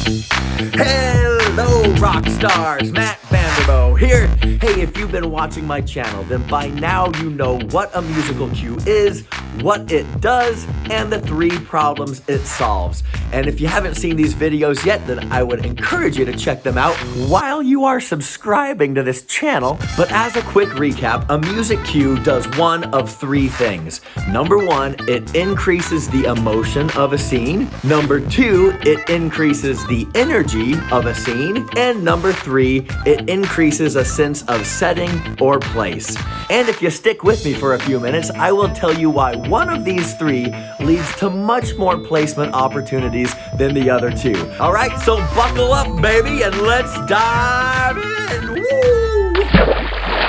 Hello, rock stars! Matt Vanderbo here. Hey, if you've been watching my channel, then by now you know what a musical cue is, what it does, and the 3 problems it solves. And if you haven't seen these videos yet, then I would encourage you to check them out while you are subscribing to this channel. But as a quick recap, a music cue does one of 3 things. Number 1, it increases the emotion of a scene. Number 2, it increases the energy of a scene. And number 3, it increases a sense of setting or place. And if you stick with me for a few minutes, I will tell you why one of these 3 leads to much more placement opportunities than the other 2. All right, so buckle up, baby, and let's dive in. Woo!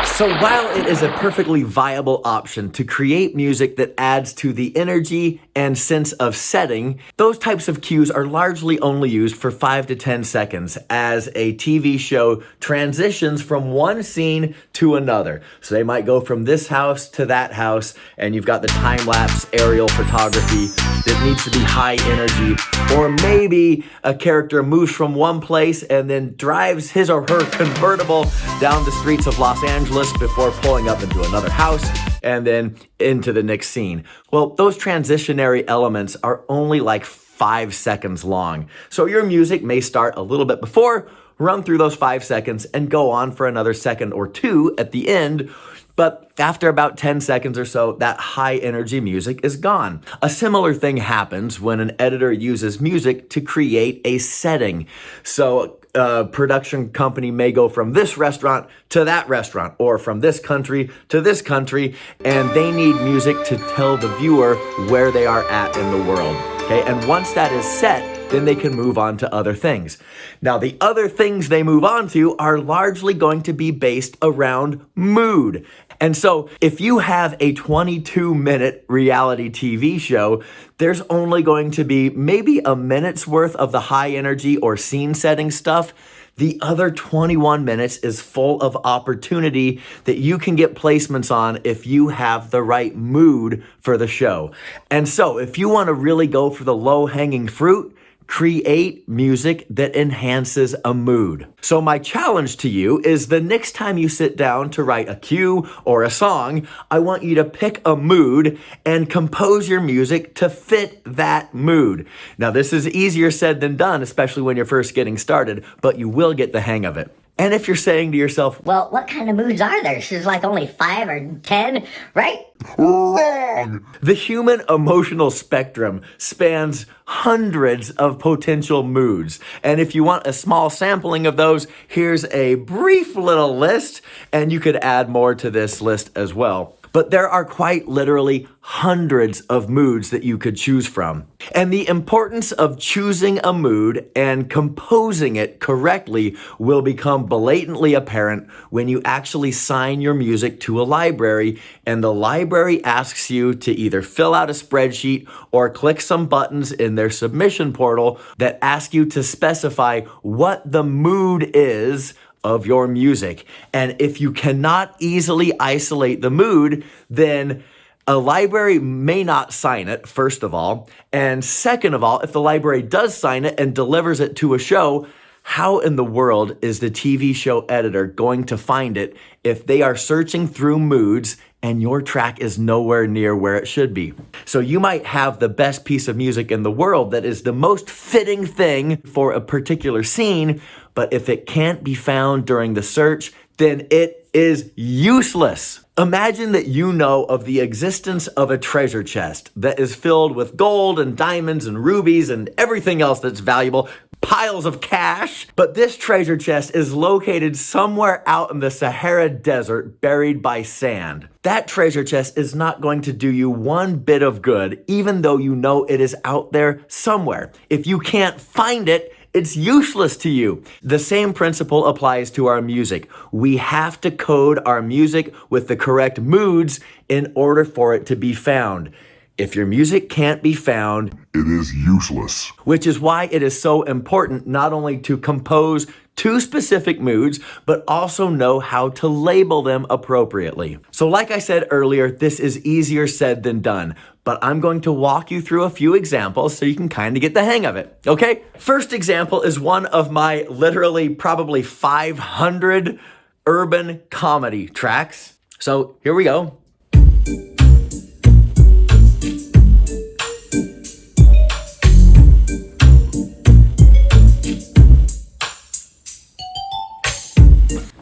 So while it is a perfectly viable option to create music that adds to the energy and sense of setting, those types of cues are largely only used for 5 to 10 seconds as a TV show transitions from one scene to another. So they might go from this house to that house, and you've got the time-lapse aerial photography that needs to be high energy. Or maybe a character moves from one place and then drives his or her convertible down the streets of Los Angeles before pulling up into another house and then into the next scene. Well, those transitionary elements are only like 5 seconds long. So your music may start a little bit before, run through those 5 seconds, and go on for another second or 2 at the end. But after about 10 seconds or so, that high energy music is gone. A similar thing happens when an editor uses music to create a setting. So a production company may go from this restaurant to that restaurant, or from this country to this country, and they need music to tell the viewer where they are at in the world. Okay, and once that is set, then they can move on to other things. Now, the other things they move on to are largely going to be based around mood. And so if you have a 22-minute reality TV show, there's only going to be maybe a minute's worth of the high energy or scene setting stuff. The other 21 minutes is full of opportunity that you can get placements on if you have the right mood for the show. And so if you want to really go for the low-hanging fruit, create music that enhances a mood. So my challenge to you is the next time you sit down to write a cue or a song, I want you to pick a mood and compose your music to fit that mood. Now, this is easier said than done, especially when you're first getting started, but you will get the hang of it. And if you're saying to yourself, well, what kind of moods are there? There's like only 5 or 10, right? Wrong! The human emotional spectrum spans hundreds of potential moods. And if you want a small sampling of those, here's a brief little list, and you could add more to this list as well. But there are quite literally hundreds of moods that you could choose from. And the importance of choosing a mood and composing it correctly will become blatantly apparent when you actually sign your music to a library, and the library asks you to either fill out a spreadsheet or click some buttons in their submission portal that ask you to specify what the mood is of your music. And if you cannot easily isolate the mood, then a library may not sign it, first of all. And second of all, if the library does sign it and delivers it to a show, how in the world is the TV show editor going to find it if they are searching through moods and your track is nowhere near where it should be? So you might have the best piece of music in the world that is the most fitting thing for a particular scene, but if it can't be found during the search, then it is useless. Imagine that you know of the existence of a treasure chest that is filled with gold and diamonds and rubies and everything else that's valuable, piles of cash, but this treasure chest is located somewhere out in the Sahara Desert, buried by sand. That treasure chest is not going to do you one bit of good, even though you know it is out there somewhere. If you can't find it, it's useless to you. The same principle applies to our music. We have to code our music with the correct moods in order for it to be found. If your music can't be found, it is useless. Which is why it is so important not only to compose to specific moods, but also know how to label them appropriately. So like I said earlier, this is easier said than done, but I'm going to walk you through a few examples so you can kind of get the hang of it, okay? First example is one of my literally probably 500 urban comedy tracks. So here we go.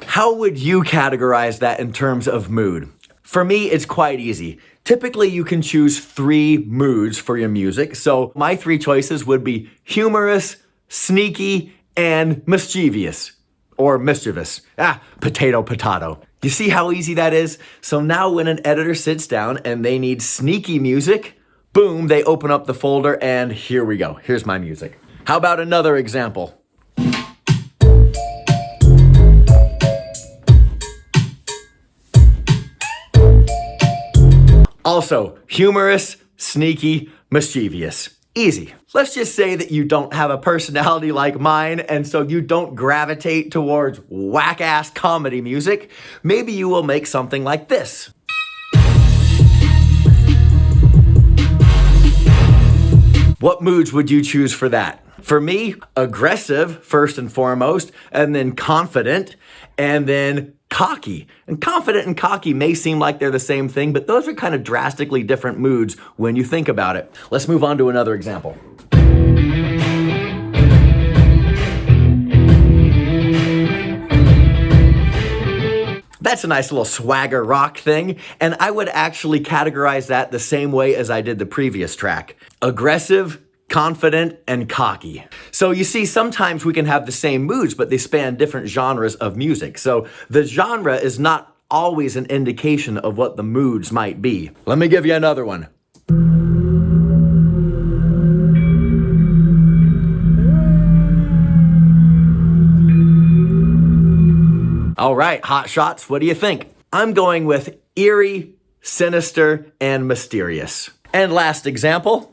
How would you categorize that in terms of mood? For me, it's quite easy. Typically, you can choose 3 moods for your music. So my 3 choices would be humorous, sneaky, and mischievous. Or mischievous. Potato, potato. You see how easy that is? So now when an editor sits down and they need sneaky music, boom, they open up the folder and here we go. Here's my music. How about another example? Also, humorous, sneaky, mischievous. Easy. Let's just say that you don't have a personality like mine, and so you don't gravitate towards whack-ass comedy music. Maybe you will make something like this. What moods would you choose for that? For me, aggressive, first and foremost, and then confident, and then cocky. And confident and cocky may seem like they're the same thing, but those are kind of drastically different moods when you think about it. Let's move on to another example. That's a nice little swagger rock thing, and I would actually categorize that the same way as I did the previous track. Aggressive, confident, and cocky. So you see, sometimes we can have the same moods, but they span different genres of music. So the genre is not always an indication of what the moods might be. Let me give you another one. All right, hot shots, what do you think? I'm going with eerie, sinister, and mysterious. And last example.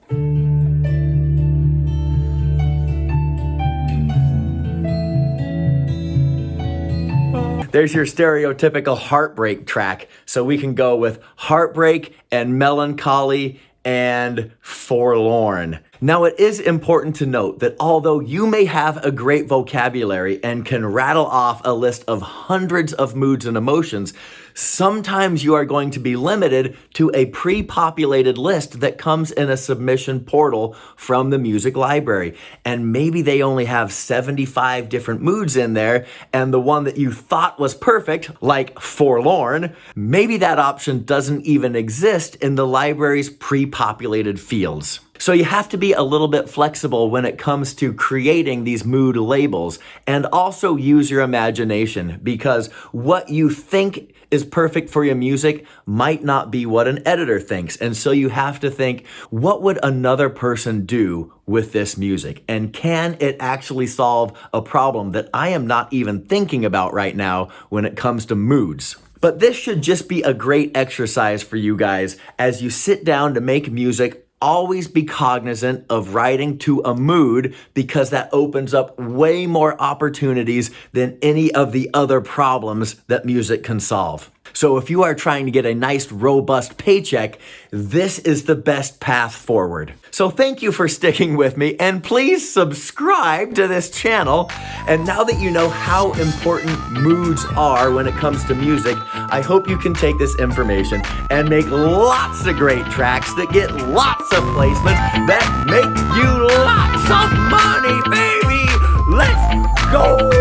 There's your stereotypical heartbreak track. So we can go with heartbreak and melancholy and forlorn. Now, it is important to note that although you may have a great vocabulary and can rattle off a list of hundreds of moods and emotions, sometimes you are going to be limited to a pre-populated list that comes in a submission portal from the music library. And maybe they only have 75 different moods in there, and the one that you thought was perfect, like forlorn, maybe that option doesn't even exist in the library's pre-populated fields. So you have to be a little bit flexible when it comes to creating these mood labels, and also use your imagination, because what you think is perfect for your music might not be what an editor thinks. And so you have to think, what would another person do with this music? And can it actually solve a problem that I am not even thinking about right now when it comes to moods? But this should just be a great exercise for you guys as you sit down to make music. Always be cognizant of writing to a mood, because that opens up way more opportunities than any of the other problems that music can solve. So if you are trying to get a nice, robust paycheck, this is the best path forward. So thank you for sticking with me, and please subscribe to this channel. And now that you know how important moods are when it comes to music, I hope you can take this information and make lots of great tracks that get lots of placements that make you lots of money, baby! Let's go!